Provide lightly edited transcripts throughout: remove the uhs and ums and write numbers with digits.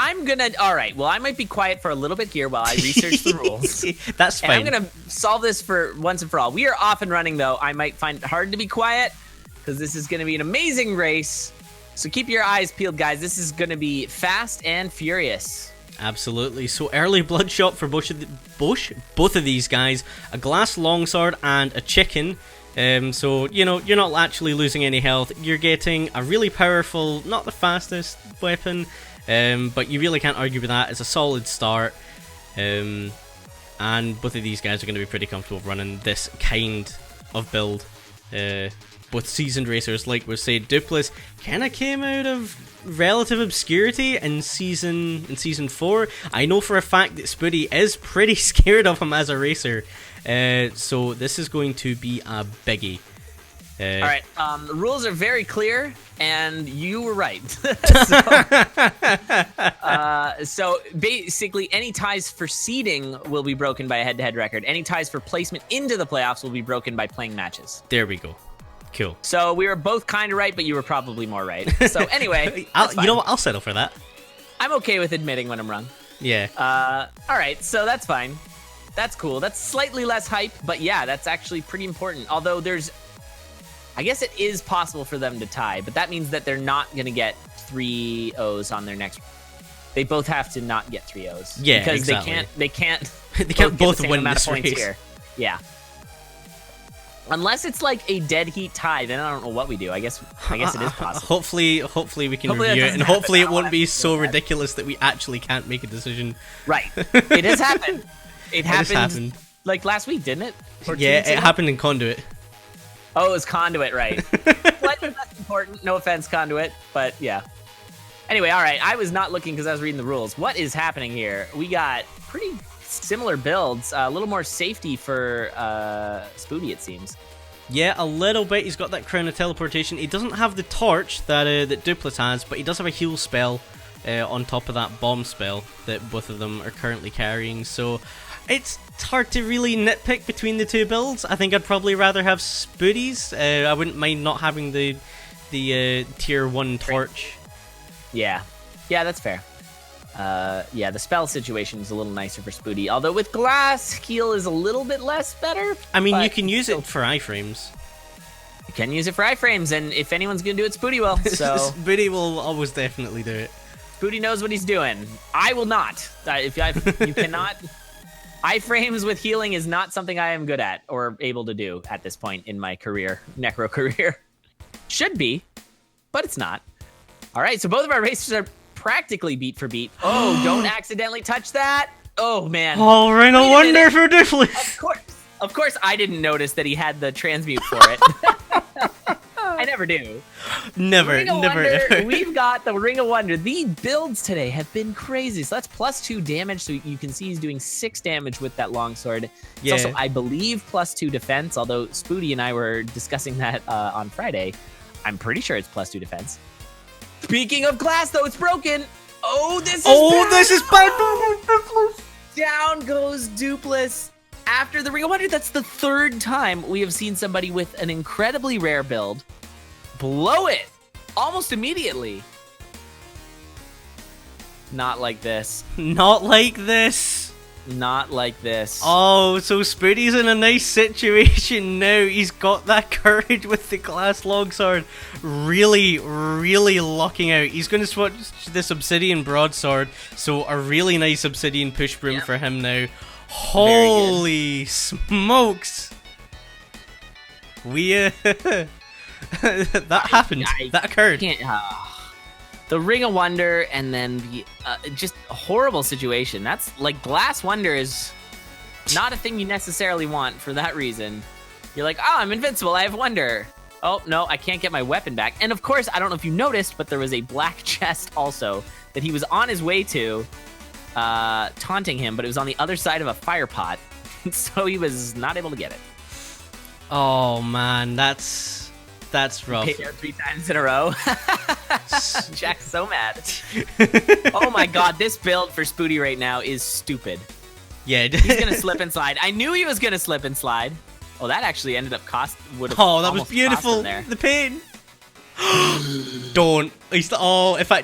I'm gonna. All right. Well, I might be quiet for a little bit here while I research the rules. That's fine. And I'm gonna solve this for once and for all. We are off and running, though. I might find it hard to be quiet because this is gonna be an amazing race. So keep your eyes peeled, guys. This is gonna be fast and furious. Absolutely. So early bloodshot for both of these guys. A glass longsword and a chicken. So, you know, you're not actually losing any health. You're getting a really powerful, not the fastest weapon, but you really can't argue with that. It's a solid start. And both of these guys are going to be pretty comfortable running this kind of build. Both seasoned racers, like we said. Doopliss kind of came out of relative obscurity in season 4. I know for a fact that Spooty is pretty scared of him as a racer. So this is going to be a biggie. All right, the rules are very clear, and you were right. So basically, any ties for seeding will be broken by a head-to-head record. Any ties for placement into the playoffs will be broken by playing matches. There we go. Cool. So we were both kind of right, but you were probably more right. So anyway, you know what? I'll settle for that. I'm okay with admitting when I'm wrong. Yeah. All right, so that's fine. That's cool. That's slightly less hype, but yeah, that's actually pretty important. Although I guess it is possible for them to tie, but that means that they're not going to get 3 O's on their next. They both have to not get 3 O's. Yeah, because exactly. they can't both win this race. Here. Yeah. Unless it's like a dead heat tie, then I don't know what we do. I guess it is possible. Hopefully we can review it, and hopefully it won't be so ridiculous that we actually can't make a decision. Right. It has happened. It happened like last week, didn't it? Yeah, it happened in Conduit. Oh, it was Conduit, right. Slightly less important. No offense, Conduit, but yeah. Anyway, all right. I was not looking because I was reading the rules. What is happening here? We got pretty similar builds. A little more safety for Spooty, it seems. Yeah, a little bit. He's got that Crown of Teleportation. He doesn't have the torch that Doopliss has, but he does have a heal spell on top of that bomb spell that both of them are currently carrying. So it's hard to really nitpick between the two builds. I think I'd probably rather have Spooty's. I wouldn't mind not having the tier 1 torch. Yeah, that's fair. Yeah, the spell situation is a little nicer for Spooty. Although with glass, heal is a little bit less better. I mean, you can use it for iframes. You can use it for iframes, and if anyone's going to do it, Spooty will. So Spooty will always definitely do it. Spooty knows what he's doing. I will not. You cannot. Iframes with healing is not something I am good at or able to do at this point in my career, necro career. Should be, but it's not. All right, so both of our racers are practically beat for beat. Oh, don't accidentally touch that. Oh, man. Oh, Ring of Wonder for Doopliss. Of course, I didn't notice that he had the transmute for it. I never do. Never. We've got the Ring of Wonder. The builds today have been crazy. So that's +2 damage. So you can see he's doing 6 damage with that longsword. It's also, I believe, +2 defense. Although Spooty and I were discussing that on Friday. I'm pretty sure it's +2 defense. Speaking of glass, though, it's broken. Oh, this is bad. Down goes Doopliss. After the Ring of Wonder, that's the 3rd time we have seen somebody with an incredibly rare build blow it almost immediately. Not like this. Not like this. Not like this. Oh, so Spooty's in a nice situation now. He's got that courage with the glass longsword. Really, really locking out. He's going to switch this obsidian broadsword. So a really nice obsidian push broom for him now. Holy smokes. We, that happened. That occurred. The Ring of Wonder, and then the just a horrible situation. That's like Glass Wonder is not a thing you necessarily want for that reason. You're like, oh, I'm invincible. I have Wonder. Oh, no, I can't get my weapon back. And of course, I don't know if you noticed, but there was a black chest also that he was on his way to, taunting him, but it was on the other side of a fire pot. So he was not able to get it. Oh, man, that's rough. Paid out 3 times in a row. Jack's so mad. Oh my god, this build for Spooty right now is stupid. Yeah, he's gonna slip and slide. I knew he was gonna slip and slide. Oh, that actually ended up Oh, that was beautiful. The pain. Don't. Oh, if I...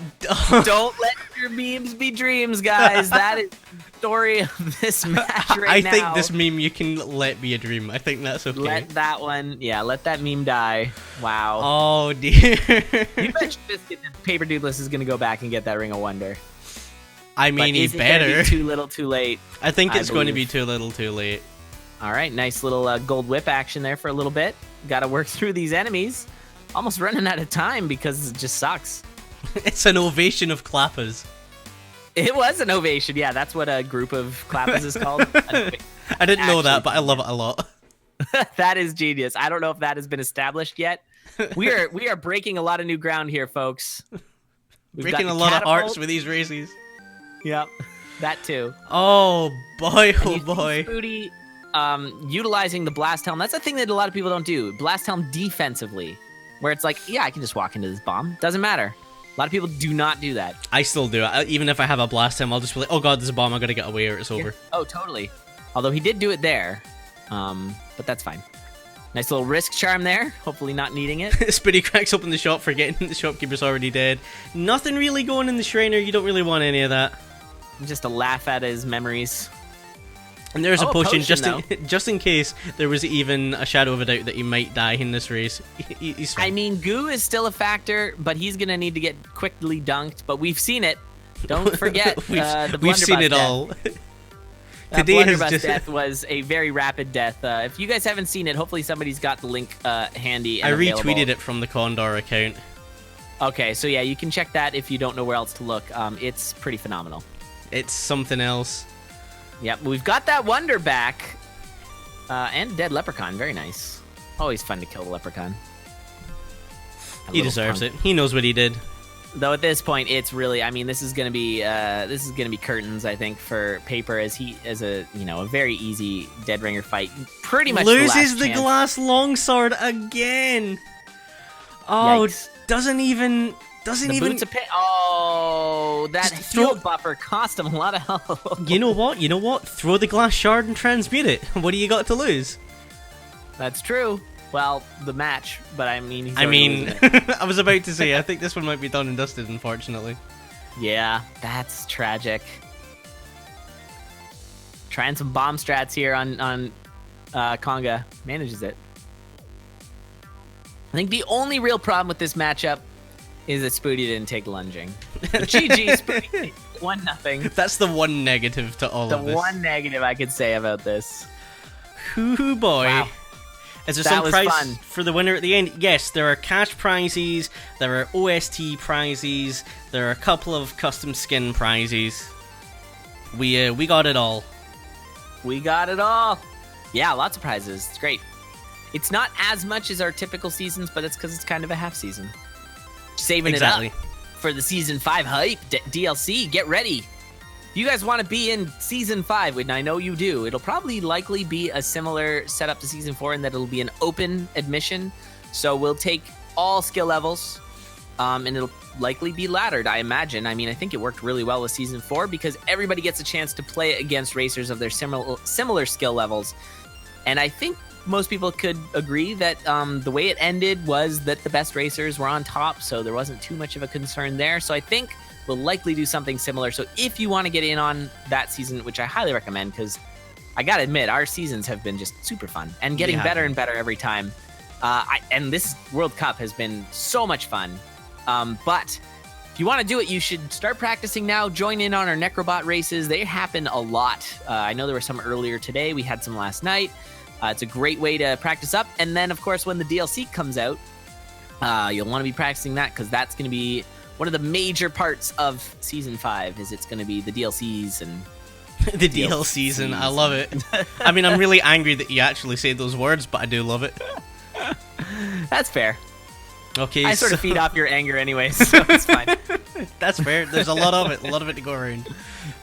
Don't let your memes be dreams, guys. That is the story of this match right now. I think this meme you can let be a dream. I think that's okay. Let that one, let that meme die. Wow. Oh, dear. You bet Biscuit that PaperDoopliss is going to go back and get that Ring of Wonder. I mean, he better. Too little, too late. I think it's going to be too little, too late. All right, nice little gold whip action there for a little bit. Got to work through these enemies. Almost running out of time because it just sucks. It's an ovation of clappers. It was an ovation. Yeah, that's what a group of clappers is called. I didn't know that, but I love it a lot. That is genius. I don't know if that has been established yet. We are breaking a lot of new ground here, folks. Breaking a lot of hearts with these races. Yep, that too. Oh boy, oh boy. Spooty, utilizing the blast helm. That's a thing that a lot of people don't do. Blast helm defensively, where it's like, yeah, I can just walk into this bomb. Doesn't matter. A lot of people do not do that. I still do it. Even if I have a blast helm, I'll just be like, oh god, there's a bomb. I gotta get away or it's over. Oh, totally. Although he did do it there, but that's fine. Nice little risk charm there. Hopefully not needing it. Spooty cracks open the shop, forgetting the shopkeeper's already dead. Nothing really going in the Shriner. You don't really want any of that. Just to laugh at his memories. And there's a potion just in case there was even a shadow of a doubt that he might die in this race. He's fine. I mean, goo is still a factor, but he's going to need to get quickly dunked. But we've seen it. Don't forget the we've seen it death. all. Today Blunderbuss death was a very rapid death. If you guys haven't seen it, hopefully somebody's got the link handy and I retweeted it from the Condor account. Okay, so yeah, you can check that if you don't know where else to look. It's pretty phenomenal. It's something else. Yep, we've got that Wonder back. And a dead Leprechaun. Very nice. Always fun to kill the Leprechaun. He deserves it. He knows what he did. Though at this point, it's really, I mean, this is gonna be curtains, I think, for Paper, as a very easy dead ringer fight. Pretty much loses the glass longsword again. Oh, Yikes. doesn't even. Boots of oh, that field buffer cost him a lot of health. You know what? Throw the glass shard and transmute it. What do you got to lose? That's true. Well, the match, but I mean, I was about to say, I think this one might be done and dusted, unfortunately. Yeah, that's tragic. Trying some bomb strats here on Conga. Manages it. I think the only real problem with this matchup is that Spooty didn't take lunging. GG, Spooty. 1-0. That's the one negative to all of this. The one negative I could say about this. Hoo boy. Wow. Is there some prize for the winner at the end? Yes, there are cash prizes, there are OST prizes, there are a couple of custom skin prizes. We got it all. We got it all. Yeah, lots of prizes. It's great. It's not as much as our typical seasons, but it's because it's kind of a half season. Saving it up for the Season 5 hype DLC. Get ready. If you guys want to be in Season 5, and I know you do, it'll probably likely be a similar setup to Season 4 in that it'll be an open admission. So we'll take all skill levels, and it'll likely be laddered, I imagine. I mean, I think it worked really well with Season 4 because everybody gets a chance to play against racers of their similar skill levels. And I think most people could agree that the way it ended was that the best racers were on top, so there wasn't too much of a concern there. So I think we'll likely do something similar. So if you want to get in on that season, which I highly recommend, because I gotta admit, our seasons have been just super fun and getting better and better every time. And this World Cup has been so much fun. But if you want to do it, you should start practicing now. Join in on our Necrobot races. They happen a lot. I know there were some earlier today. We had some last night. It's a great way to practice up. And then, of course, when the DLC comes out, you'll want to be practicing that because that's going to be one of the major parts of Season 5 is it's going to be the DLCs and... the DLCs, and I love it. I mean, I'm really angry that you actually say those words, but I do love it. That's fair. Okay, I sort of feed off your anger anyway, so it's fine. That's fair. There's a lot of it to go around.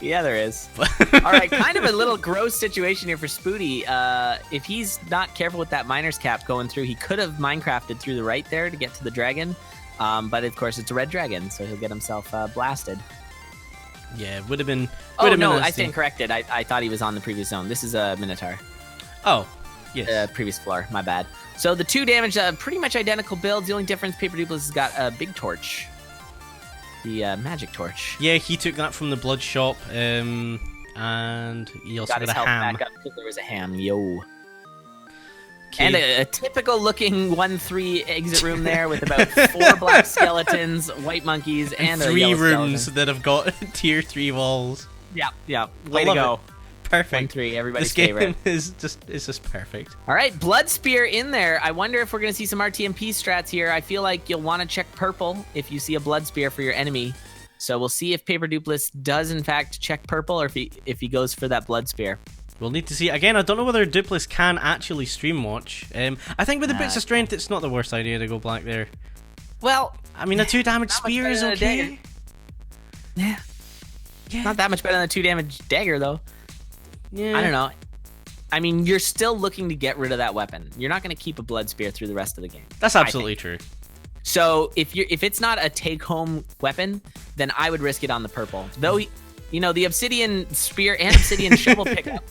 Yeah, there is. All right, kind of a little gross situation here for Spooty. If he's not careful with that miner's cap going through, he could have Minecrafted through the right there to get to the dragon. But of course, it's a red dragon, so he'll get himself blasted. Yeah, would have been. Oh no, I stand corrected. I thought he was on the previous zone. This is a Minotaur. Oh, yes. Previous floor. My bad. So the 2 damage, pretty much identical builds. The only difference, PaperDoopliss has got a big torch. The magic torch. Yeah, he took that from the blood shop, and he also got his a health ham. back up because there was a ham, yo. Okay. And a typical looking 1-3 exit room there with about 4 black skeletons, white monkeys, and a 3 yellow rooms skeleton. that have got tier 3 walls. Yeah. Way to go. Perfect. 1-3, everybody's This game favorite. is just perfect. All right, Blood Spear in there. I wonder if we're going to see some RTMP strats here. I feel like you'll want to check purple if you see a Blood Spear for your enemy. So we'll see if PaperDoopliss does in fact check purple, or if he goes for that Blood Spear. We'll need to see. Again, I don't know whether Doopliss can actually stream watch. I think with the bits of strength, it's not the worst idea to go black there. Well, I mean, a 2 damage spear is okay. Yeah. Not that much better than a 2 damage dagger, though. Yeah. I don't know. I mean, you're still looking to get rid of that weapon. You're not going to keep a Blood Spear through the rest of the game. That's absolutely true. So if it's not a take-home weapon, then I would risk it on the purple. Though, the Obsidian Spear and Obsidian Shovel pickup,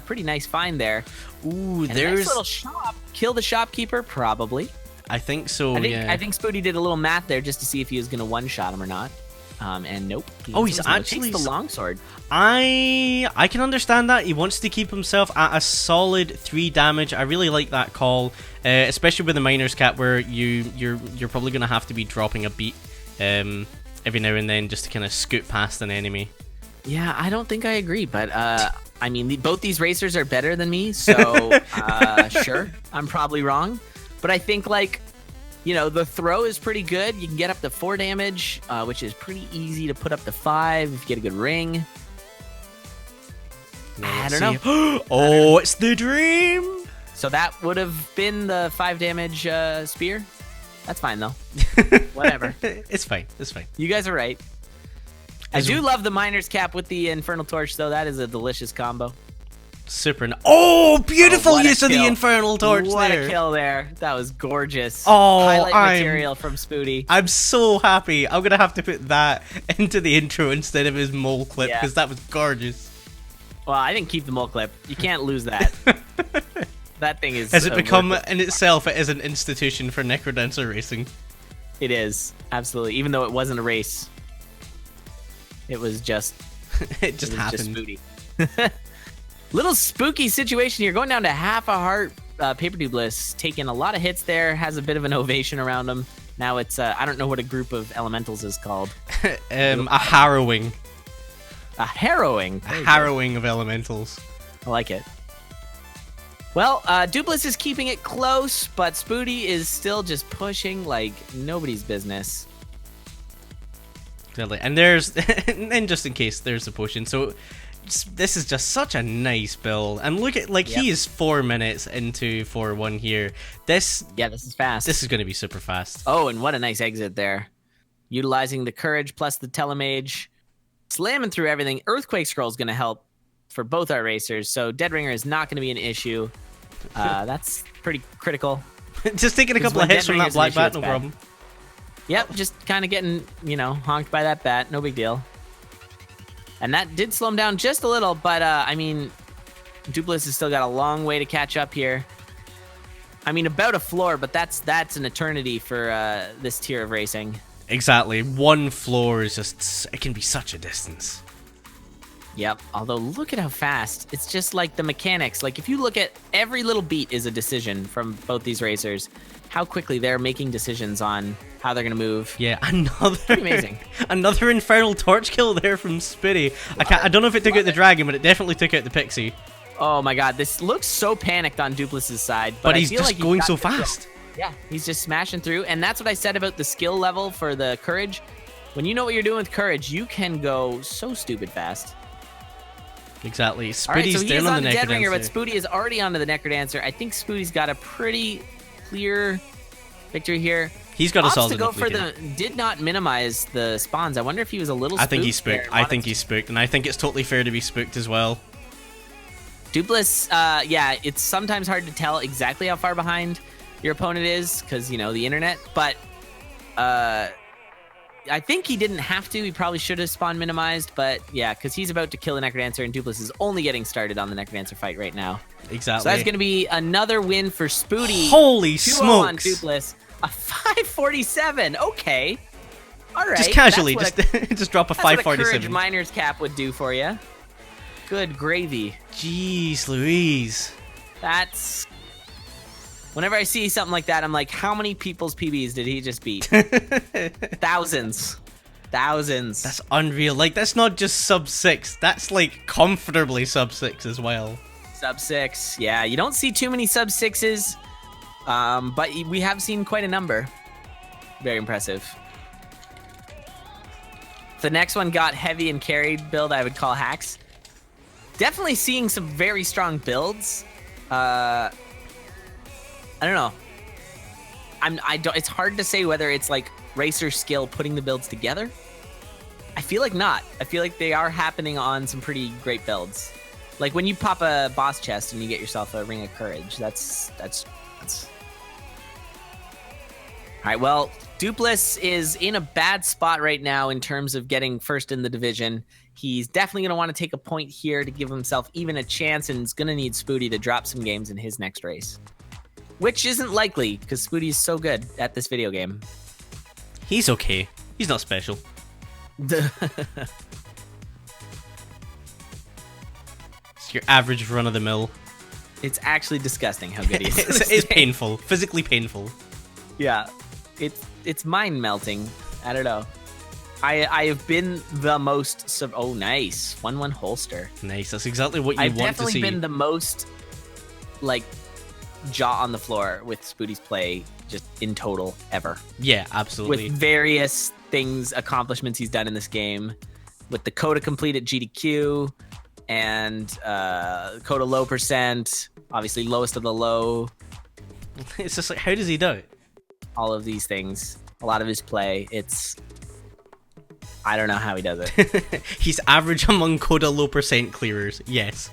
pretty nice find there. Ooh, And there's a nice little shop. Kill the shopkeeper, probably. I think so. I think Spooty did a little math there just to see if he was going to one-shot him or not. And nope. He's actually takes the longsword. I can understand that. He wants to keep himself at a solid 3 damage. I really like that call, especially with the miner's cap, where you're probably going to have to be dropping a beat every now and then just to kind of scoot past an enemy. Yeah, I don't think I agree, but I mean, both these racers are better than me, so sure, I'm probably wrong. But I think, the throw is pretty good. You can get up to 4 damage, which is pretty easy to put up to 5 if you get a good ring. I don't know. Oh, it's the dream! So that would have been the 5 damage spear. That's fine, though. Whatever. It's fine. You guys are right. I do love the miner's cap with the infernal torch, though. That is a delicious combo. Super. Beautiful use of the infernal torch What there. a kill there. That was gorgeous. Oh, Highlight material from Spooty. I'm so happy. I'm going to have to put that into the intro instead of his mole clip because that was gorgeous. Well, I didn't keep the mole clip. You can't lose that. That thing is... Has it become, in itself, it is an institution for Necrodancer racing? It is. Absolutely. Even though it wasn't a race. It was just... it just happened. Just Spooty. Little spooky situation here. Going down to half a heart. PaperDoopliss taking a lot of hits there. Has a bit of an ovation around him. Now it's... I don't know what a group of elementals is called. A harrowing. A harrowing? A harrowing of elementals. I like it. Well, Doopliss is keeping it close, but Spooty is still just pushing like nobody's business. Exactly. And there's... and just in case, there's the potion. So... this is just such a nice build, and look at he is 4 minutes into 4-1 here. This is fast. This is going to be super fast. Oh, and what a nice exit there, utilizing the courage plus the telemage, slamming through everything. Earthquake Scroll is going to help for both our racers, so Dead Ringer is not going to be an issue. That's pretty critical. Just taking a couple of hits from that black bat, no problem. Yep, just kind of getting honked by that bat, no big deal. And that did slow him down just a little, but, I mean, Doopliss has still got a long way to catch up here. I mean, about a floor, but that's an eternity for this tier of racing. Exactly. 1 floor is just... it can be such a distance. Yep. Although, look at how fast. It's just like the mechanics. Like, if you look at every little beat is a decision from both these racers. How quickly they're making decisions on how they're going to move. Yeah, another... pretty amazing. Another infernal torch kill there from Spitty. I don't know if it took out the dragon, but it definitely took out the pixie. Oh my god, this looks so panicked on Doopliss's side. But he's just going so fast. Yeah, he's just smashing through. And that's what I said about the skill level for the courage. When you know what you're doing with courage, you can go so stupid fast. Exactly. Spooty's right, so down on the Dead Ringer, but Necrodancer. Spooty is already onto the Necrodancer. I think Spooty's got a pretty clear victory here. He's got a solid to go enough for lead. did not minimize the spawns. I wonder if he was a little spooked. I think he's spooked. I think he's spooked, and I think it's totally fair to be spooked as well. Doopliss, yeah, it's sometimes hard to tell exactly how far behind your opponent is because, the internet, but I think he didn't have to. He probably should have spawn minimized, but yeah, because he's about to kill the Necrodancer, and Doopliss is only getting started on the Necrodancer fight right now. Exactly. So that's going to be another win for Spooty. Holy 2-0 smokes! on Doopliss. A 547. Okay. All right. Just casually, just drop a 547. That's what a Courage Miner's Cap would do for you. Good gravy. Jeez Louise. That's... Whenever I see something like that, I'm like, how many people's PBs did he just beat? Thousands. That's unreal. Like, that's not just sub 6. That's like comfortably sub 6 as well. Sub 6. Yeah, you don't see too many sub 6s, but we have seen quite a number. Very impressive. The next one got heavy and carried build I would call hacks. Definitely seeing some very strong builds. I don't know. It's hard to say whether it's like racer skill putting the builds together. I feel like not. I feel like they are happening on some pretty great builds. Like when you pop a boss chest and you get yourself a Ring of Courage. That's. All right. Well, Doopliss is in a bad spot right now in terms of getting first in the division. He's definitely going to want to take a point here to give himself even a chance, and is going to need Spooty to drop some games in his next race. Which isn't likely, because Spooty is so good at this video game. He's okay. He's not special. It's your average run-of-the-mill. It's actually disgusting how good he is. It's painful. Physically painful. Yeah. It's mind-melting. I don't know. I have been the most... oh, nice. 1-1 holster. Nice. That's exactly what you I've want to see. I've definitely been the most, like... jaw on the floor with Spooty's play just in total ever. Yeah, absolutely. With various things, accomplishments he's done in this game, with the Coda complete at GDQ and Coda low percent, obviously lowest of the low. It's just like, how does he do it? All of these things, a lot of his play, I don't know how he does it. He's average among Coda low percent clearers, yes.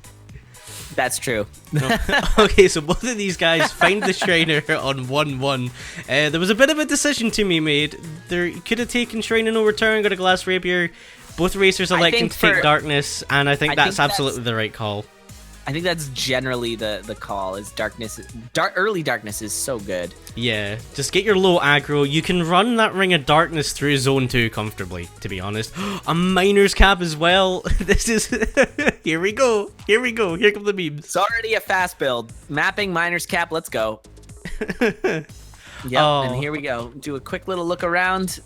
That's true. No. Okay, so both of these guys find the Shriner on 1-1. There was a bit of a decision to be made. They could have taken Shriner no return, got a Glass Rapier. Both racers electing to take Darkness, and I think that's absolutely the right call. I think that's generally the call, is Darkness. Early Darkness is so good. Yeah, just get your low aggro. You can run that Ring of Darkness through Zone 2 comfortably, to be honest. A Miner's Cap as well. This is... Here we go. Here we go. Here come the memes. It's already a fast build. Mapping Miner's Cap. Let's go. Yep, and here we go. Do a quick little look around.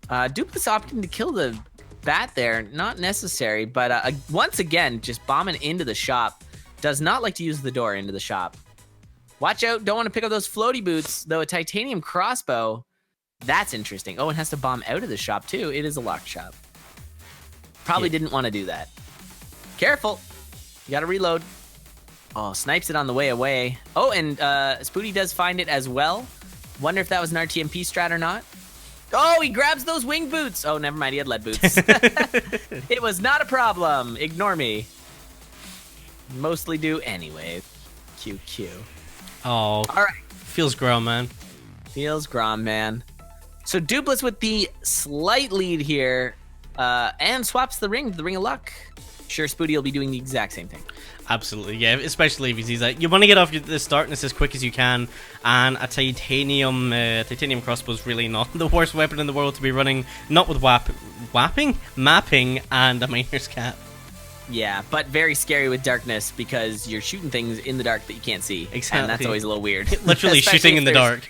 Doopliss opting to kill the bat there. Not necessary, but once again, just bombing into the shop. Does not like to use the door into the shop. Watch out. Don't want to pick up those floaty boots, though. A titanium crossbow. That's interesting. Oh, and has to bomb out of the shop, too. It is a locked shop. Probably didn't want to do that. Careful. You got to reload. Oh, snipes it on the way away. Oh, and Spooty does find it as well. Wonder if that was an RTMP strat or not. Oh, he grabs those wing boots. Oh, never mind. He had lead boots. It was not a problem. Ignore me. Mostly do anyway. QQ. Oh. All right. Feels grom, man. Feels grom, man. So Doopliss with the slight lead here, and swaps the Ring of Luck. Sure, Spooty will be doing the exact same thing. Absolutely, yeah. Especially if he sees that. You want to get off this darkness as quick as you can, and a titanium crossbow is really not the worst weapon in the world to be running. Not with mapping, and a Miner's Cap. Yeah, but very scary with darkness because you're shooting things in the dark that you can't see. Exactly. And that's always a little weird. Literally shooting in the dark.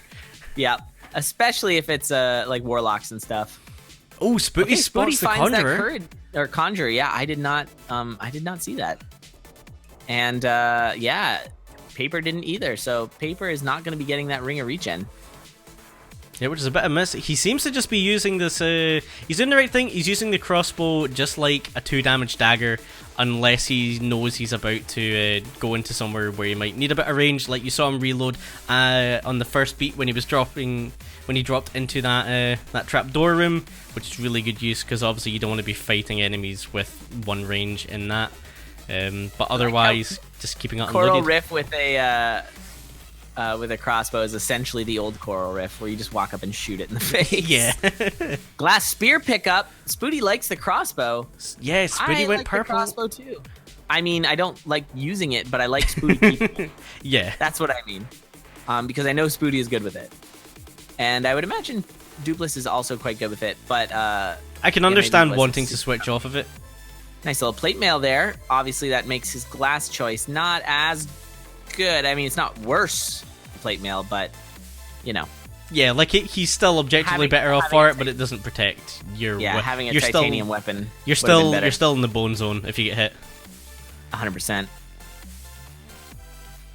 Yeah, especially if it's like warlocks and stuff. Oh, Spooty spots the Conjurer. Or Conjurer, yeah, I did not see that. And yeah, Paper didn't either. So Paper is not going to be getting that Ring of Regen. Yeah, which is a bit of a miss. He seems to just be using this... he's doing the right thing. He's using the crossbow just like a 2-damage dagger, unless he knows he's about to go into somewhere where he might need a bit of range. Like you saw him reload on the first beat when he was dropping... When he dropped into that trapdoor room, which is really good use, because obviously you don't want to be fighting enemies with one range in that. But otherwise, just keeping it unloaded. Coral Riff with a with a crossbow is essentially the old Coral Rift, where you just walk up and shoot it in the face. Yeah. Glass spear pickup. Spooty likes the crossbow. Yeah, Spooty went like purple. The crossbow too. I mean, I don't like using it, but I like Spooty keeping it. Yeah. That's what I mean. Because I know Spooty is good with it. And I would imagine Doopliss is also quite good with it, but I can understand wanting to switch off of it. Nice little plate mail there. Obviously, that makes his glass choice not as good. I mean, it's not worse plate mail, but you know. Yeah, like he's still objectively better off for it, but it doesn't protect your. Yeah, having a titanium weapon. You're still in the bone zone if you get hit. 100%.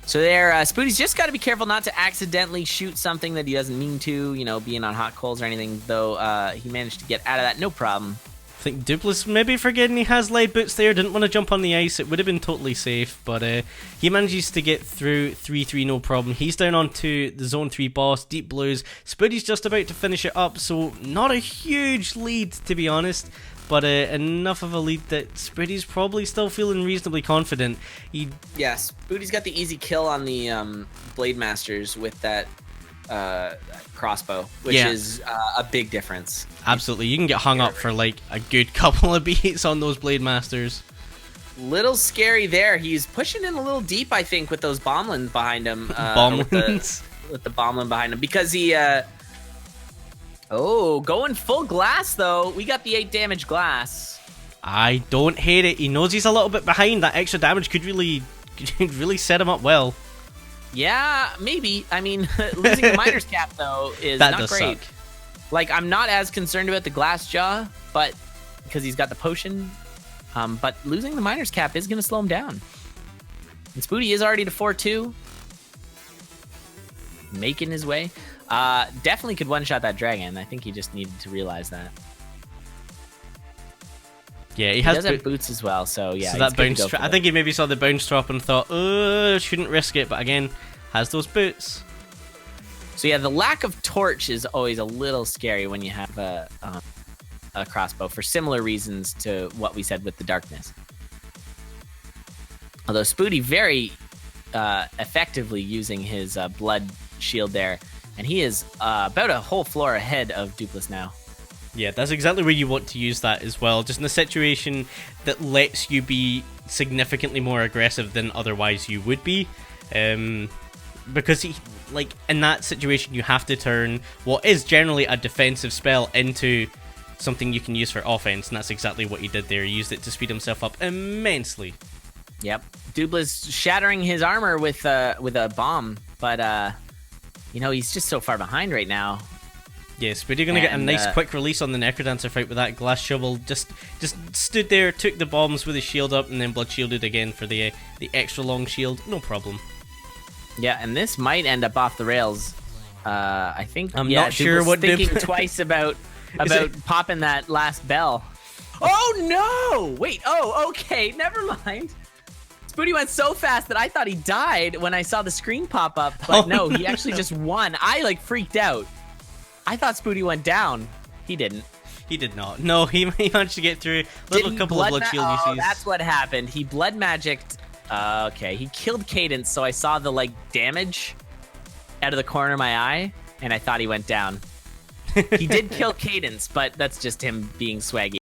So there, Spooty's just got to be careful not to accidentally shoot something that he doesn't mean to, you know, being on hot coals or anything, though he managed to get out of that, no problem. I think Doopliss, maybe forgetting he has lead boots there, didn't want to jump on the ice, it would have been totally safe, but he manages to get through 3-3 no problem. He's down onto the Zone 3 boss, Deep Blues. Spooty's just about to finish it up, so not a huge lead, to be honest. But enough of a lead that Spooty's probably still feeling reasonably confident. Yes, Spooty's got the easy kill on the Blade Masters with that crossbow, which is a big difference. Absolutely, you can get hung up for like a good couple of beats on those Blade Masters. Little scary there. He's pushing in a little deep, I think, with those bomblands behind him. Bomblands? With the bombland behind him, because he... Oh, going full glass, though. We got the 8 damage glass. I don't hate it. He knows he's a little bit behind. That extra damage could really set him up well. Yeah, maybe. I mean, losing the Miner's Cap, though, is not great. Suck. Like, I'm not as concerned about the glass jaw, but because he's got the potion. But losing the Miner's Cap is going to slow him down. And Spooty is already to 4-2. Making his way. Definitely could one-shot that dragon. I think he just needed to realize that. Yeah, he does have boots as well, so yeah. So that bounce I think he maybe saw the bounce drop and thought, shouldn't risk it, but again, has those boots. So yeah, the lack of torch is always a little scary when you have a crossbow, for similar reasons to what we said with the darkness. Although Spooty very effectively using his blood shield there. And he is about a whole floor ahead of Doopliss now. Yeah, that's exactly where you want to use that as well. Just in a situation that lets you be significantly more aggressive than otherwise you would be. Because, in that situation, you have to turn what is generally a defensive spell into something you can use for offense. And that's exactly what he did there. He used it to speed himself up immensely. Yep. Doopliss shattering his armor with a bomb. But... you know, he's just so far behind right now. Yeah, Spooty gonna get a nice quick release on the Necrodancer fight with that glass shovel. Just stood there, took the bombs with his shield up, and then blood shielded again for the extra long shield. No problem. Yeah, and this might end up off the rails. I think. I'm not sure what. Thinking twice about popping that last bell. Oh no! Wait. Oh, okay. Never mind. Spooty went so fast that I thought he died when I saw the screen pop up, but no, he actually just won. I freaked out. I thought Spooty went down. He didn't. He did not. No, he managed to get through. Little couple of blood shield uses. Oh, that's what happened. He blood magicked. Okay, he killed Cadence, so I saw the damage out of the corner of my eye, and I thought he went down. He did kill Cadence, but that's just him being swaggy.